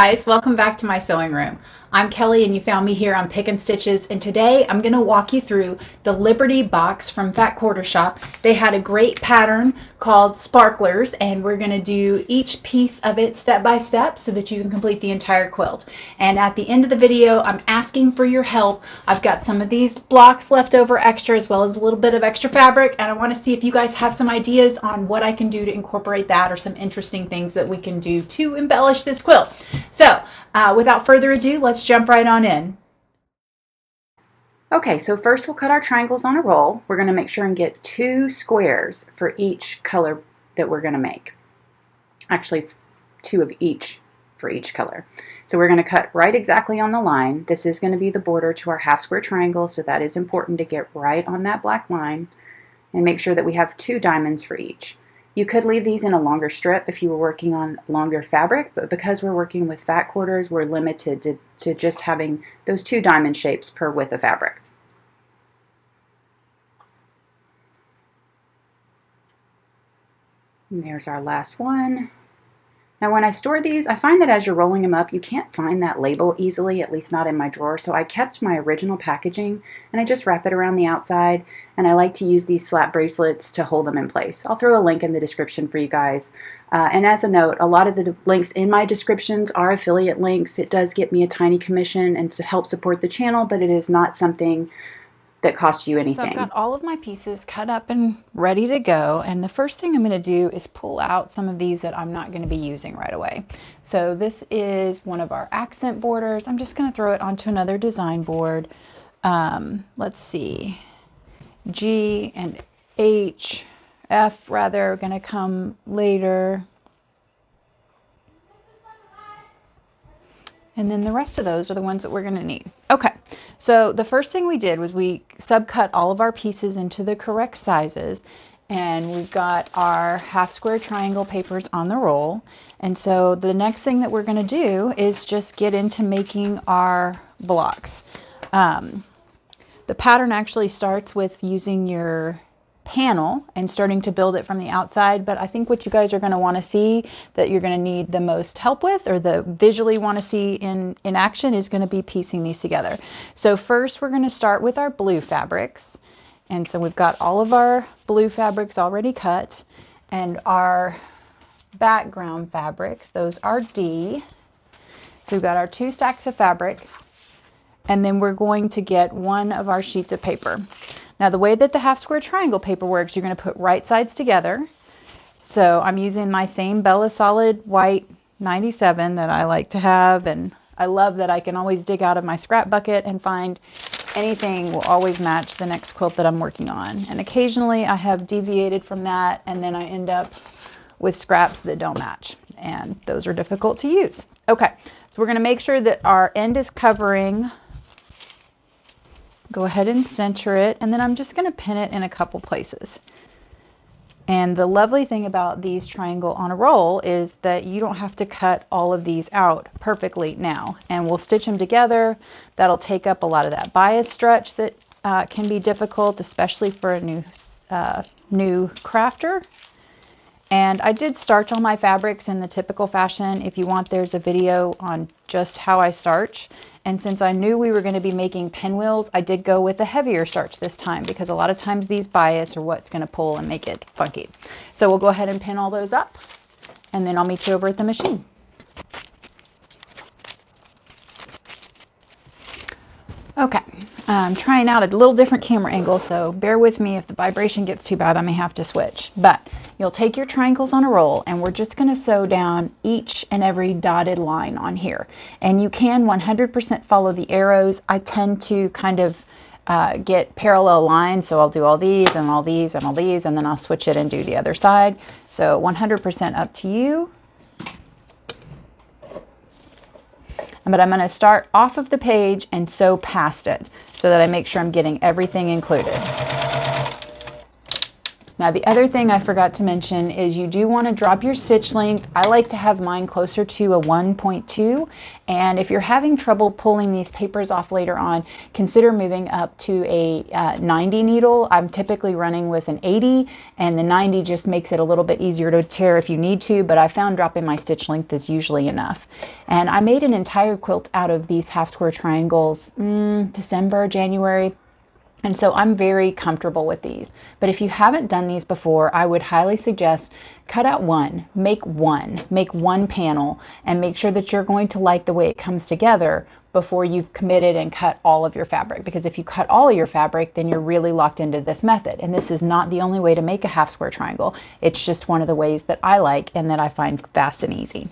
guys, welcome back to my sewing room. I'm Kelly and you found me here on Pick and Stitches, and today I'm going to walk you through the Liberty box from Fat Quarter Shop. They had a great pattern called Sparklers and we're going to do each piece of it step by step so that you can complete the entire quilt. And at the end of the video I'm asking for your help. I've got some of these blocks left over extra as well as a little bit of extra fabric, and I want to see if you guys have some ideas on what I can do to incorporate that or some interesting things that we can do to embellish this quilt. So without further ado, let's jump right on in. Okay, so first we'll cut our triangles on a roll. We're going to make sure and get 2 squares for each color that we're going to make. Actually, 2 of each for each color. So we're going to cut right exactly on the line. This is going to be the border to our half square triangle, so that is important to get right on that black line and make sure that we have 2 diamonds for each. You could leave these in a longer strip if you were working on longer fabric, but because we're working with fat quarters, we're limited to just having those 2 diamond shapes per width of fabric. And there's our last one. Now when I store these, I find that as you're rolling them up, you can't find that label easily, at least not in my drawer, so I kept my original packaging and I just wrap it around the outside, and I like to use these slap bracelets to hold them in place. I'll throw a link in the description for you guys. And as a note, a lot of the links in my descriptions are affiliate links. It does get me a tiny commission and to help support the channel, but it is not something that costs you anything. So I've got all of my pieces cut up and ready to go, and the first thing I'm going to do is pull out some of these that I'm not going to be using right away. So this is one of our accent borders. I'm just going to throw it onto another design board. Let's see, G and H, F rather, are going to come later. And then the rest of those are the ones that we're going to need. Okay, so the first thing we did was we subcut all of our pieces into the correct sizes, and we've got our half square triangle papers on the roll. And so the next thing that we're going to do is just get into making our blocks. The pattern actually starts with using your panel and starting to build it from the outside, but I think what you guys are going to want to see that you're going to need the most help with, or the visually want to see in action, is going to be piecing these together. So first we're going to start with our blue fabrics, and so we've got all of our blue fabrics already cut, and our background fabrics, those are D. So we've got our 2 stacks of fabric, and then we're going to get 1 of our sheets of paper. Now the way that the half square triangle paper works, you're going to put right sides together. So I'm using my same Bella Solid White 97 that I like to have, and I love that I can always dig out of my scrap bucket and find anything will always match the next quilt that I'm working on. And occasionally I have deviated from that, and then I end up with scraps that don't match, and those are difficult to use. Okay, so we're going to make sure that our end is covering. Go ahead and center it, and then I'm just going to pin it in a couple places. And the lovely thing about these triangle on a roll is that you don't have to cut all of these out perfectly now, and we'll stitch them together. That'll take up a lot of that bias stretch that can be difficult, especially for a new crafter. And I did starch all my fabrics in the typical fashion. If you want, there's a video on just how I starch. And since I knew we were going to be making pinwheels, I did go with a heavier starch this time, because a lot of times these bias are what's going to pull and make it funky. So we'll go ahead and pin all those up, and then I'll meet you over at the machine. Okay, I'm trying out a little different camera angle, so bear with me if the vibration gets too bad. I may have to switch. But you'll take your triangles on a roll, and we're just going to sew down each and every dotted line on here. And you can 100% follow the arrows. I tend to kind of get parallel lines, so I'll do all these and all these and all these, and then I'll switch it and do the other side. So 100% up to you. But I'm going to start off of the page and sew past it so that I make sure I'm getting everything included. Now the other thing I forgot to mention is you do want to drop your stitch length. I like to have mine closer to a 1.2, and if you're having trouble pulling these papers off later on, consider moving up to a 90 needle. I'm typically running with an 80, and the 90 just makes it a little bit easier to tear if you need to, but I found dropping my stitch length is usually enough. And I made an entire quilt out of these half square triangles December, January. And so I'm very comfortable with these. But if you haven't done these before, I would highly suggest cut out make one panel, and make sure that you're going to like the way it comes together before you've committed and cut all of your fabric. Because if you cut all of your fabric, then you're really locked into this method. And this is not the only way to make a half square triangle. It's just one of the ways that I like and that I find fast and easy.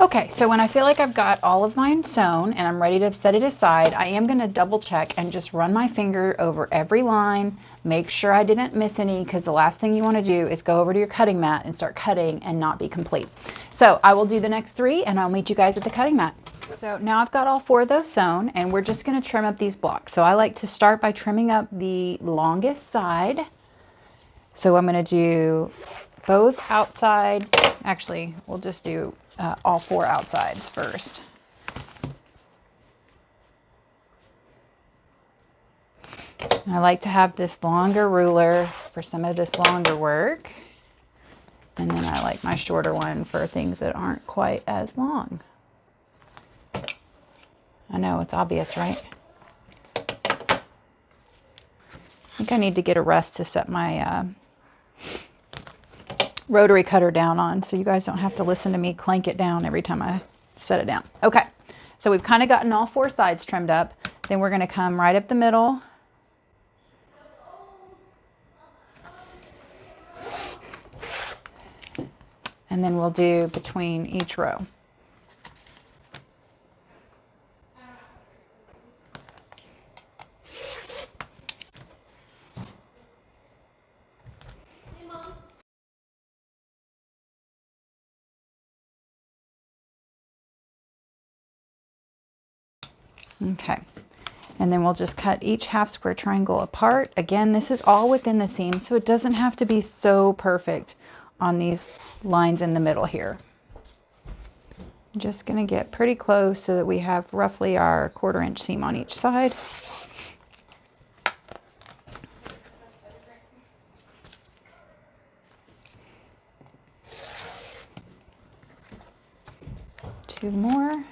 Okay, so when I feel like I've got all of mine sewn and I'm ready to set it aside, I am going to double check and just run my finger over every line, make sure I didn't miss any, because the last thing you want to do is go over to your cutting mat and start cutting and not be complete. So I will do the next 3 and I'll meet you guys at the cutting mat. So now I've got all 4 of those sewn, and we're just going to trim up these blocks. So I like to start by trimming up the longest side. So I'm going to do both outside. Actually, we'll just do all 4 outsides first. I like to have this longer ruler for some of this longer work, and then I like my shorter one for things that aren't quite as long. I know, it's obvious, right? I think I need to get a rest to set my rotary cutter down on, so you guys don't have to listen to me clank it down every time I set it down. Okay, so we've kind of gotten all 4 sides trimmed up. Then we're going to come right up the middle. And then we'll do between each row. Okay, and then we'll just cut each half square triangle apart. Again, this is all within the seam, so it doesn't have to be so perfect on these lines in the middle here. I'm just going to get pretty close so that we have roughly our 1/4 inch seam on each side. Two more.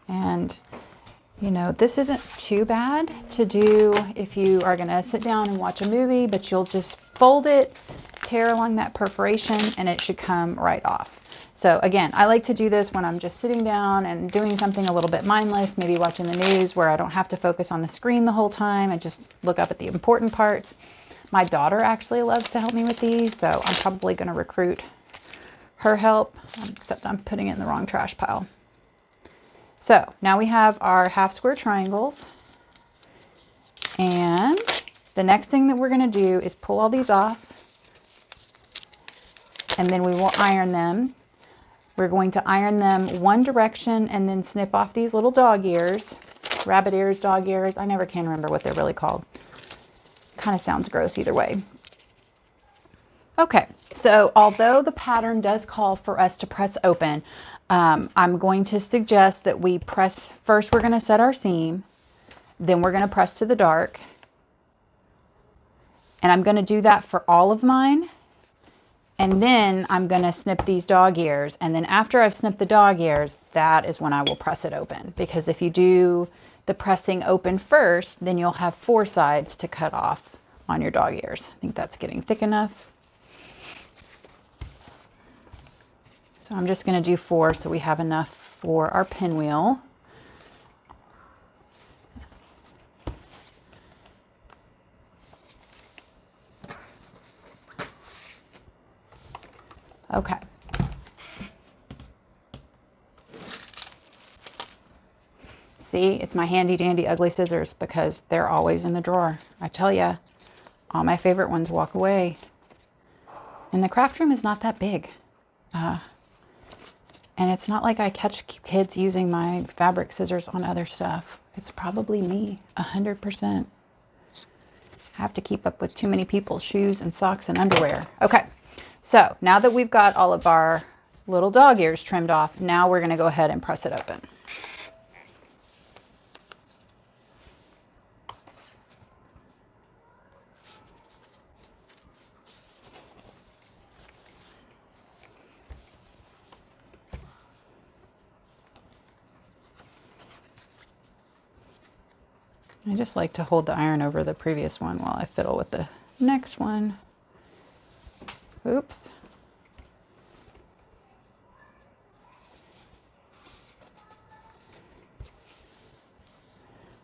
And you know, this isn't too bad to do if you are going to sit down and watch a movie, but you'll just fold it, tear along that perforation, and it should come right off. So again, I like to do this when I'm just sitting down and doing something a little bit mindless, maybe watching the news, where I don't have to focus on the screen the whole time and just look up at the important parts. My daughter actually loves to help me with these, so I'm probably going to recruit her help, except I'm putting it in the wrong trash pile. So now we have our half square triangles, and the next thing that we're going to do is pull all these off, and then we will iron them. We're going to iron them one direction and then snip off these little dog ears, rabbit ears, dog ears. I never can remember what they're really called. Kind of sounds gross either way. Okay, so although the pattern does call for us to press open, I'm going to suggest that we press, first we're going to set our seam, then we're going to press to the dark, and I'm going to do that for all of mine, And then I'm going to snip these dog ears. And then after I've snipped the dog ears, that is when I will press it open. Because if you do the pressing open first, then you'll have 4 sides to cut off on your dog ears. I think that's getting thick enough. So I'm just going to do 4 so we have enough for our pinwheel. Okay. See, it's my handy dandy ugly scissors because they're always in the drawer. I tell ya, all my favorite ones walk away. And the craft room is not that big. And it's not like I catch kids using my fabric scissors on other stuff. It's probably me, 100%. I have to keep up with too many people's shoes and socks and underwear. Okay, so now that we've got all of our little dog ears trimmed off, now we're going to go ahead and press it open. I just like to hold the iron over the previous one while I fiddle with the next one. Oops.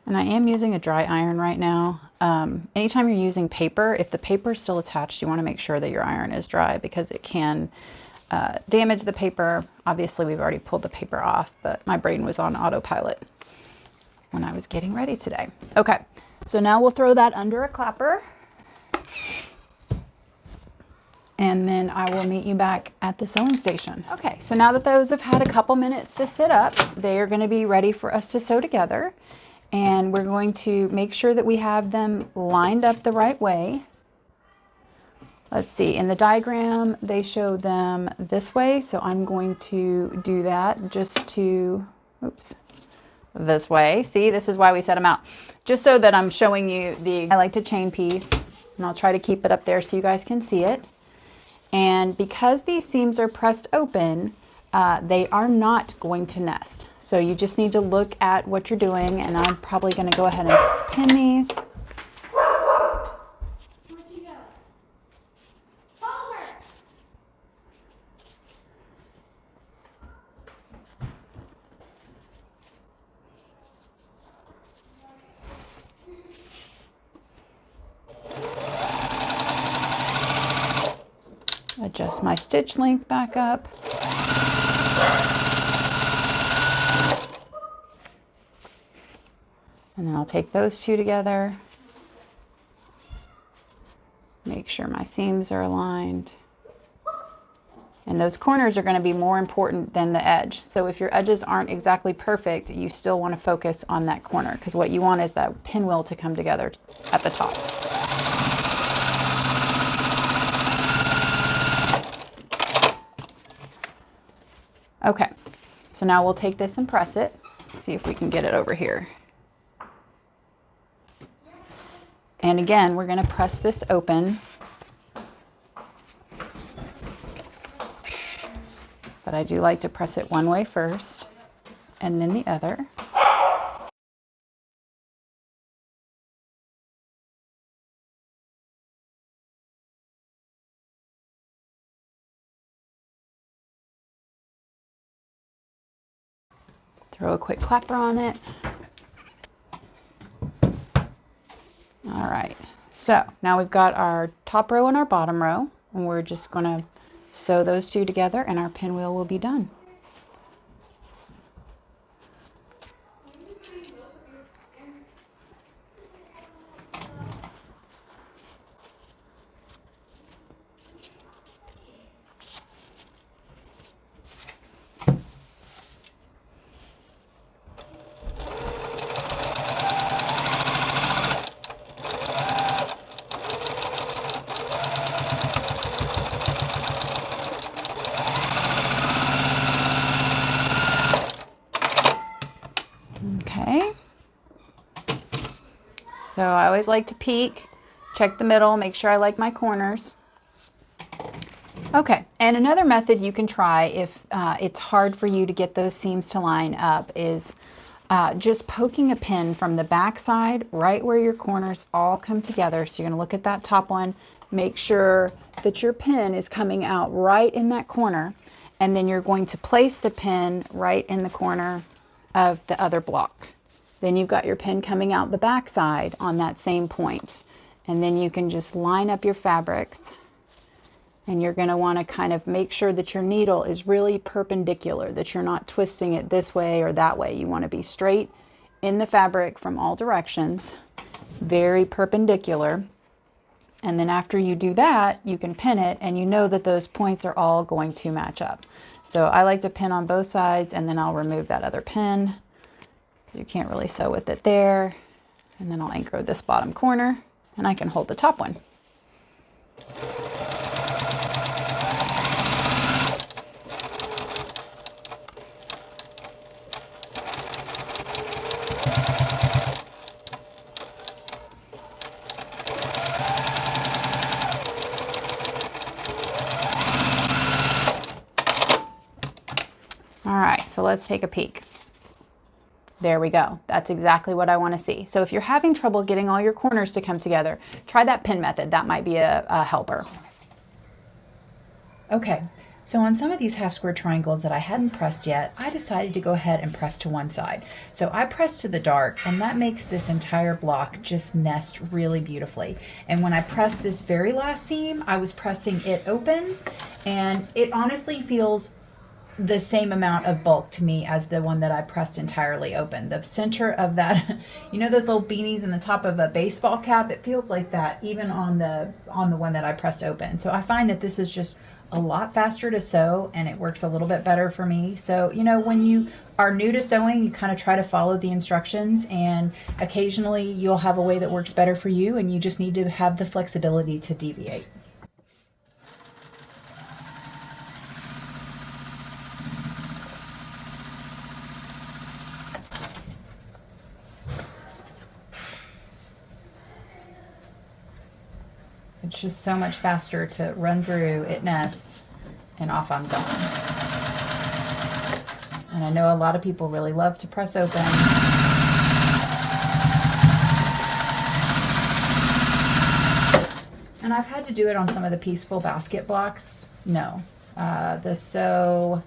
And I am using a dry iron right now. Anytime you're using paper, if the paper is still attached, you want to make sure that your iron is dry because it can damage the paper. Obviously, we've already pulled the paper off, but my brain was on autopilot when I was getting ready today. Okay, so now we'll throw that under a clapper. And then I will meet you back at the sewing station. Okay, so now that those have had a couple minutes to sit up, they are going to be ready for us to sew together. And we're going to make sure that we have them lined up the right way. Let's see, in the diagram, they show them this way. So I'm going to do that just to, oops, this way. See, this is why we set them out. Just so that I'm showing you I like to chain piece, and I'll try to keep it up there so you guys can see it. And because these seams are pressed open, they are not going to nest. So you just need to look at what you're doing, and I'm probably going to go ahead and pin these. Where'd you go? Follow her! Adjust my stitch length back up. And then I'll take those two together. Make sure my seams are aligned. And those corners are going to be more important than the edge. So if your edges aren't exactly perfect, you still want to focus on that corner because what you want is that pinwheel to come together at the top. Okay, so now we'll take this and press it. See if we can get it over here. And again, we're going to press this open. But I do like to press it one way first and then the other. Throw a quick clapper on it. All right, so now we've got our top row and our bottom row, and we're just going to sew those two together and our pinwheel will be done. Okay, so I always like to peek, check the middle, make sure I like my corners. Okay, and another method you can try if it's hard for you to get those seams to line up is just poking a pin from the back side right where your corners all come together. So you're going to look at that top one, make sure that your pin is coming out right in that corner, and then you're going to place the pin right in the corner of the other block. Then you've got your pin coming out the back side on that same point, and then you can just line up your fabrics. And you're going to want to kind of make sure that your needle is really perpendicular, that you're not twisting it this way or that way. You want to be straight in the fabric from all directions, very perpendicular. And then after you do that, you can pin it, and you know that those points are all going to match up. So I like to pin on both sides, and then I'll remove that other pin because you can't really sew with it there. And then I'll anchor this bottom corner, and I can hold the top one. So let's take a peek. There we go. That's exactly what I want to see. So if you're having trouble getting all your corners to come together, try that pin method. That might be a helper. Okay, so on some of these half square triangles that I hadn't pressed yet, I decided to go ahead and press to one side. So I pressed to the dark, and that makes this entire block just nest really beautifully. And when I pressed this very last seam, I was pressing it open, and it honestly feels the same amount of bulk to me as the one that I pressed entirely open. The center of that, you know those little beanies in the top of a baseball cap? It feels like that even on the one that I pressed open. So I find that this is just a lot faster to sew, and it works a little bit better for me. So, you know, when you are new to sewing, you kind of try to follow the instructions, and occasionally you'll have a way that works better for you, and you just need to have the flexibility to deviate. It's just so much faster to run through, it nests, and off I'm going. And I know a lot of people really love to press open. And I've had to do it on some of the Peaceful Basket blocks. No, the Sew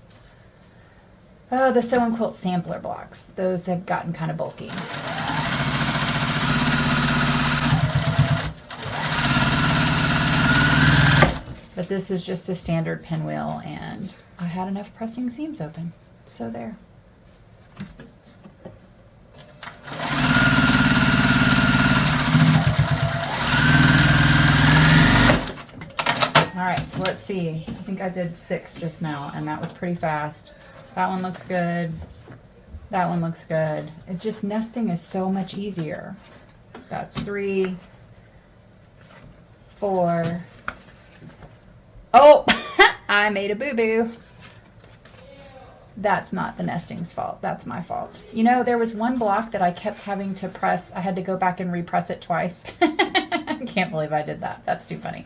and Quilt sampler blocks. Those have gotten kind of bulky. But this is just a standard pinwheel, and I had enough pressing seams open. So there. All right, so let's see. I think I did 6 just now, and that was pretty fast. That one looks good. That one looks good. It just, nesting is so much easier. That's 3, 4. Oh, I made a boo-boo. That's not the nesting's fault. That's my fault. You know, there was one block that I kept having to press. I had to go back and repress it twice. I can't believe I did that. That's too funny.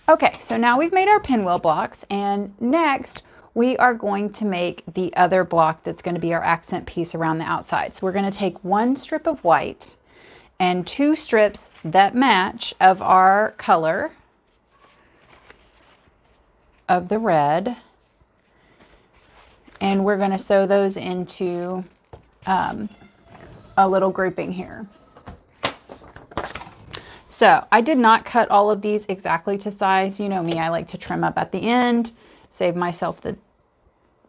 Okay, so now we've made our pinwheel blocks, and next we are going to make the other block that's going to be our accent piece around the outside. So we're going to take 1 strip of white and 2 strips that match of our color of the red, and we're going to sew those into a little grouping here. So I did not cut all of these exactly to size. You know me, I like to trim up at the end, save myself the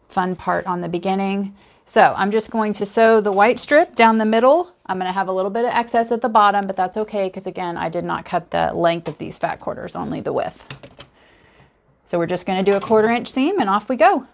fun part on the beginning. So I'm just going to sew the white strip down the middle. I'm going to have a little bit of excess at the bottom, but that's okay because again, I did not cut the length of these fat quarters, only the width. So we're just going to do a 1/4 inch seam, and off we go.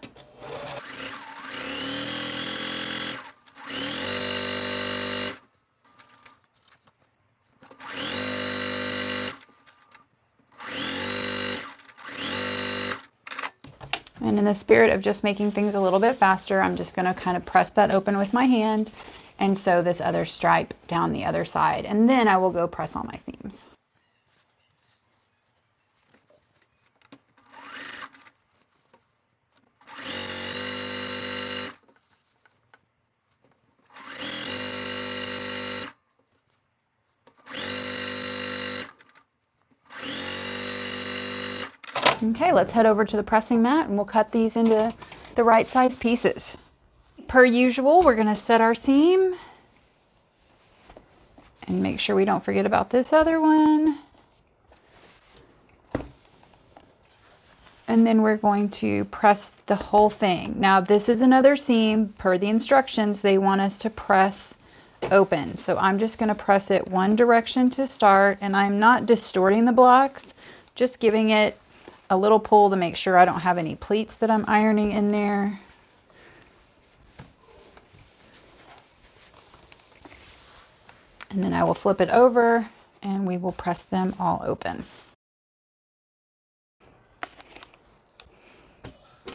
And in the spirit of just making things a little bit faster, I'm just going to kind of press that open with my hand and sew this other stripe down the other side. And then I will go press on my seams. Okay, let's head over to the pressing mat and we'll cut these into the right size pieces. Per usual, we're going to set our seam and make sure we don't forget about this other one. And then we're going to press the whole thing. Now this is another seam. Per the instructions, they want us to press open. So I'm just going to press it one direction to start, and I'm not distorting the blocks, just giving it a little pull to make sure I don't have any pleats that I'm ironing in there. And then I will flip it over and we will press them all open.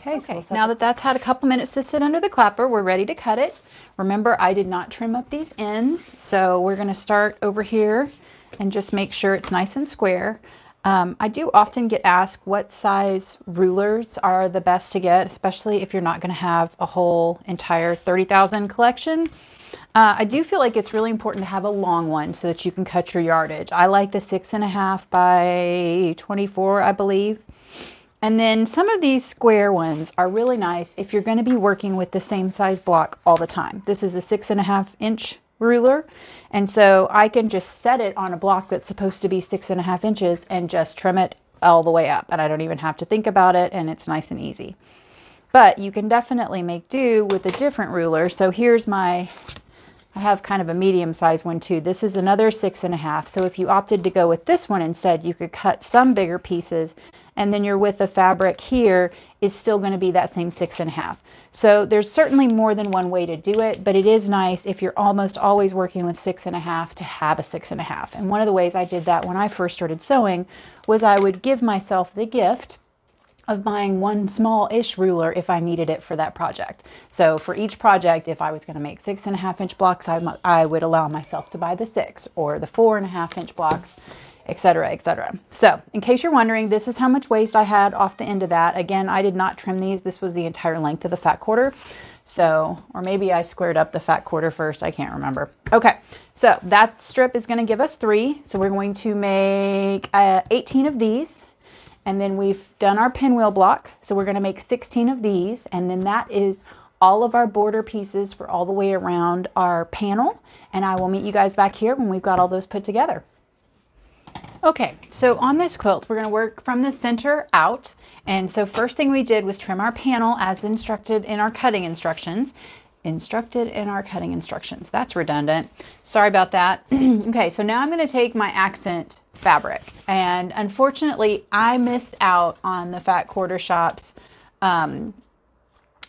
Okay, so now that that's had a couple minutes to sit under the clapper, we're ready to cut it. Remember, I did not trim up these ends, so we're going to start over here and just make sure it's nice and square. I do often get asked what size rulers are the best to get, especially if you're not going to have a whole entire 30,000 collection. I do feel like it's really important to have a long one so that you can cut your yardage. I like the 6.5 by 24, I believe. And then some of these square ones are really nice if you're going to be working with the same size block all the time. This is a 6.5 inch ruler, and so I can just set it on a block that's supposed to be 6.5 inches and just trim it all the way up, and I don't even have to think about it, and it's nice and easy. But you can definitely make do with a different ruler. So here's I have kind of a medium size one too. This is another 6.5. So if you opted to go with this one instead, you could cut some bigger pieces, and then your width of fabric here is still going to be that same 6.5. So there's certainly more than one way to do it, but it is nice if you're almost always working with 6.5 to have a 6.5. And one of the ways I did that when I first started sewing was I would give myself the gift of buying one small-ish ruler if I needed it for that project. So for each project, if I was going to make 6.5 inch blocks, I would allow myself to buy the 6 or the 4.5 inch blocks, etc., etc. So in case you're wondering, this is how much waste I had off the end of that. Again, I did not trim these. This was the entire length of the fat quarter. So, or maybe I squared up the fat quarter first. I can't remember. Okay, so that strip is going to give us 3. So we're going to make 18 of these. And then we've done our pinwheel block. So we're going to make 16 of these. And then that is all of our border pieces for all the way around our panel. And I will meet you guys back here when we've got all those put together. Okay, so on this quilt, we're going to work from the center out. And so first thing we did was trim our panel as instructed in our cutting instructions. That's redundant. Sorry about that. Okay, so now I'm going to take my accent fabric, and unfortunately I missed out on the Fat Quarter Shop's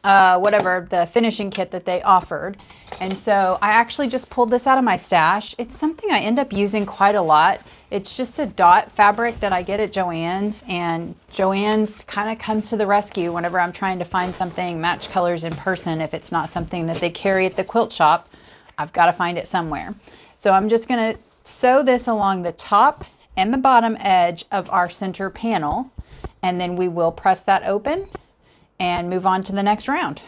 whatever the finishing kit that they offered, and so I actually just pulled this out of my stash. It's something I end up using quite a lot. It's just a dot fabric that I get at Joann's, and Joann's kind of comes to the rescue whenever I'm trying to find something match colors in person. If it's not something that they carry at the quilt shop, I've got to find it somewhere. So I'm just going to sew this along the top and the bottom edge of our center panel, and then we will press that open and move on to the next round.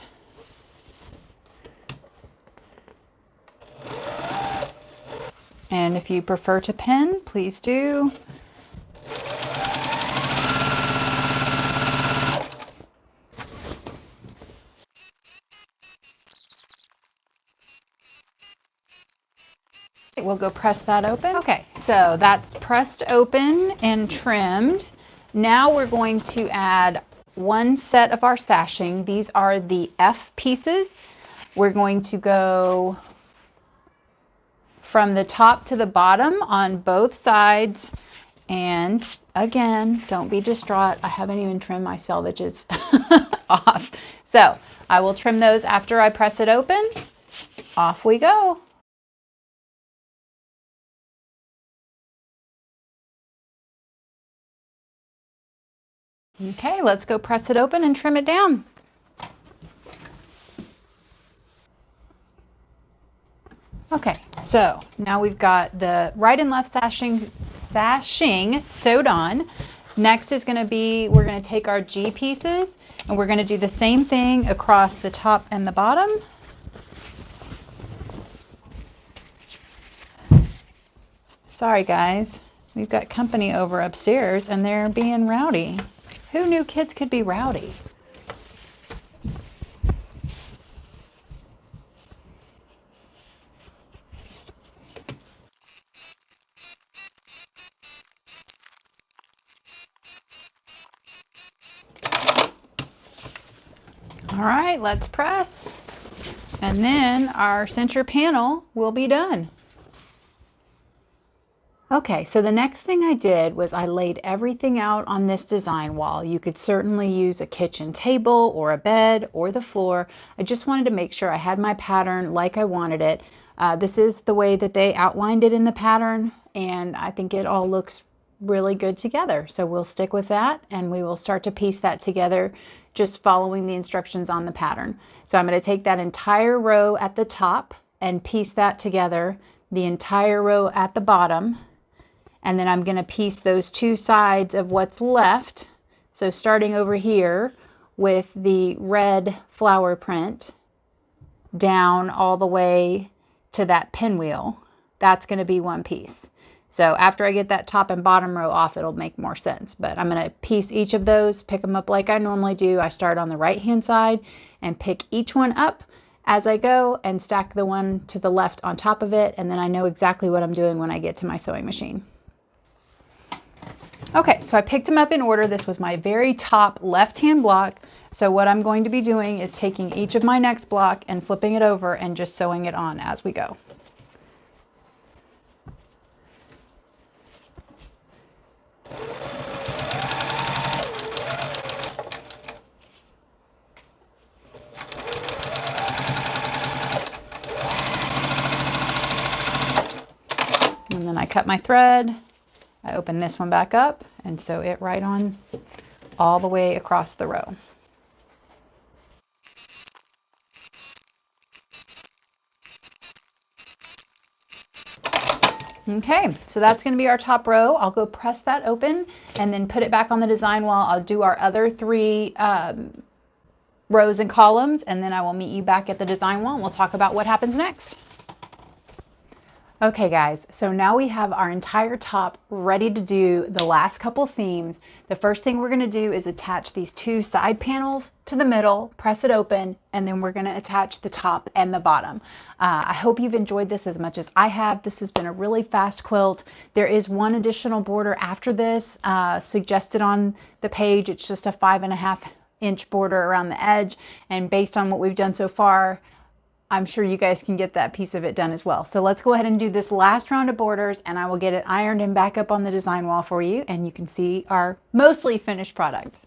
And if you prefer to pin, please do. We'll go press that open. Okay, so that's pressed open and trimmed. Now we're going to add one set of our sashing. These are the F pieces. We're going to go from the top to the bottom on both sides. And again, don't be distraught. I haven't even trimmed my selvages off. So I will trim those after I press it open. Off we go. Okay, let's go press it open and trim it down. Okay, so now we've got the right and left sashing sewed on. Next is going to be, we're going to take our G pieces and we're going to do the same thing across the top and the bottom. Sorry guys, we've got company over upstairs and they're being rowdy. Who knew kids could be rowdy? All right, let's press. And then our center panel will be done. Okay, so the next thing I did was I laid everything out on this design wall. You could certainly use a kitchen table or a bed or the floor. I just wanted to make sure I had my pattern like I wanted it. This is the way that they outlined it in the pattern, and I think it all looks really good together. So we'll stick with that, and we will start to piece that together just following the instructions on the pattern. So I'm going to take that entire row at the top and piece that together, the entire row at the bottom. And then I'm going to piece those two sides of what's left. So starting over here with the red flower print down all the way to that pinwheel, that's going to be one piece. So after I get that top and bottom row off, it'll make more sense. But I'm going to piece each of those, pick them up like I normally do. I start on the right hand side and pick each one up as I go and stack the one to the left on top of it. And then I know exactly what I'm doing when I get to my sewing machine. Okay, so I picked them up in order. This was my very top left-hand block. So what I'm going to be doing is taking each of my next block and flipping it over and just sewing it on as we go. And then I cut my thread. I open this one back up and sew it right on all the way across the row. Okay, so that's going to be our top row. I'll go press that open and then put it back on the design wall. I'll do our other three rows and columns, and then I will meet you back at the design wall and we'll talk about what happens next. Okay guys, so now we have our entire top ready to do the last couple seams. The first thing we're going to do is attach these two side panels to the middle, press it open, and then we're going to attach the top and the bottom. I hope you've enjoyed this as much as I have. This has been a really fast quilt. There is one additional border after this suggested on the page. It's just a 5.5-inch border around the edge, and based on what we've done so far, I'm sure you guys can get that piece of it done as well. So let's go ahead and do this last round of borders, and I will get it ironed and back up on the design wall for you, and you can see our mostly finished product.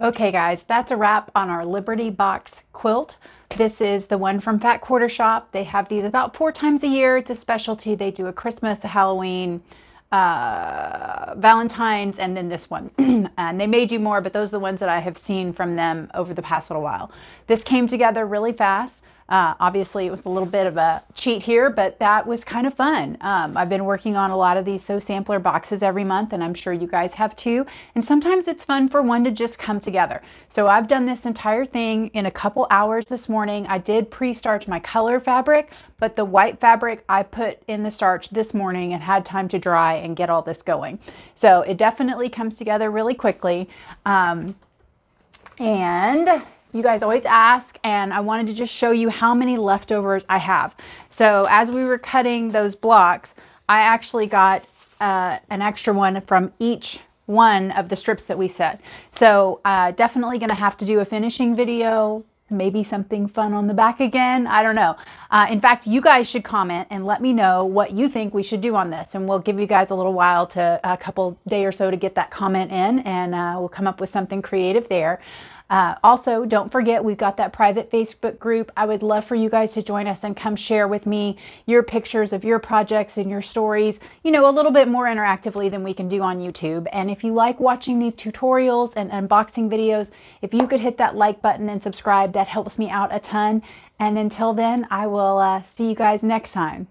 Okay guys, that's a wrap on our Liberty Box quilt. This is the one from Fat Quarter Shop. They have these about 4 times a year. It's a specialty. They do a Christmas, a Halloween, Valentine's, and then this one. And they may do more, but those are the ones that I have seen from them over the past little while. This came together really fast. Obviously, it was a little bit of a cheat here, but that was kind of fun. I've been working on a lot of these Sew Sampler boxes every month, and I'm sure you guys have too. And sometimes it's fun for one to just come together. So I've done this entire thing in a couple hours this morning. I did pre-starch my color fabric, but the white fabric I put in the starch this morning and had time to dry and get all this going. So it definitely comes together really quickly. And you guys always ask, and I wanted to just show you how many leftovers I have. So as we were cutting those blocks, I actually got an extra one from each one of the strips that we set. So definitely going to have to do a finishing video, maybe something fun on the back again. I don't know. In fact, you guys should comment and let me know what you think we should do on this, and we'll give you guys a little while to a couple day or so to get that comment in, and we'll come up with something creative there. Also, don't forget, we've got that private Facebook group. I would love for you guys to join us and come share with me your pictures of your projects and your stories, you know, a little bit more interactively than we can do on YouTube. And if you like watching these tutorials and unboxing videos, if you could hit that like button and subscribe, that helps me out a ton. And until then, I will see you guys next time.